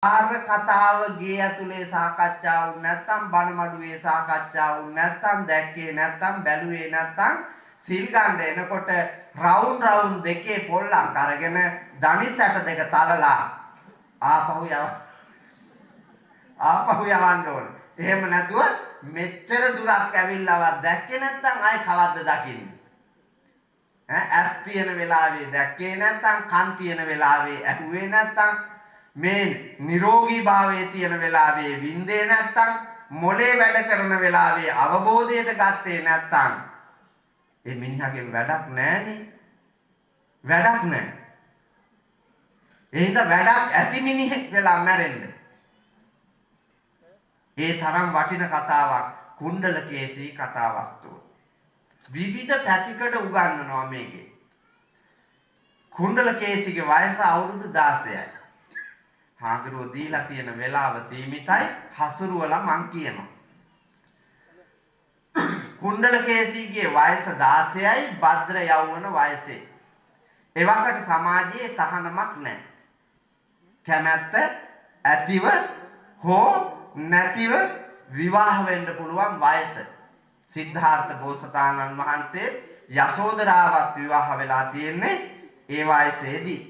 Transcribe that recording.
ආර කතාව ගේ ඇතුලේ සාකච්ඡා වුනේ නැත්නම් බණ මඩුවේ සාකච්ඡා වුනේ නැත්නම් දැක්කේ නැත්නම් බැලුවේ නැත්නම් සිල් ගන්න එනකොට රවුන්ඩ් දෙකේ පොල්ලක් අරගෙන දණිසැට දෙක තලලා ආපහු යවන්න ඕන. එහෙම නැතුව මෙච්චර දුරක් ඇවිල්ලාවත් දැක්කේ නැත්නම් ආයි කවද්ද දකින්නේ? ඇස් තියෙන වෙලාවේ දැක්කේ නැත්නම් කන් තියෙන වෙලාවේ ඇහුවේ නැත්නම් මේ නිරෝගී භාවයේ තියෙන වෙලාවේ වින්දේ නැත්නම් මොලේ වැඩ කරන වෙලාවේ අවබෝධයට ගත්තේ නැත්නම් ඒ මිනිහාගෙන් වැඩක් නැහැනේ. වැඩක් නැහැ. එහෙනම් වැඩක් ඇති මිනිහෙක් වෙලා මැරෙන්න. ඒ තරම් වටින කතාවක් කුණ්ඩලකේසී කතා වස්තුව. විවිධ පැතිකඩ උගන්වනවා මේකේ. කුණ්ඩලකේසීගේ වයස අවුරුදු 16යි. හාගරුව දීලා තියෙන වෙලාව සීමිතයි. හසුරුවලා මං කියනවා. කුණ්ඩලකේසීගේ වයස 16යි භද්‍ර යෞවන වයසේ. එවකට සමාජයේ තහනමක් නැහැ. කැමැත්ත ඇතිව හෝ නැතිව විවාහ වෙන්න පුළුවන් වයස. සිද්ධාර්ථ බෝසතාණන් වහන්සේ යශෝදරාවත් විවාහ වෙලා තියෙන්නේ ඒ වයසේදී.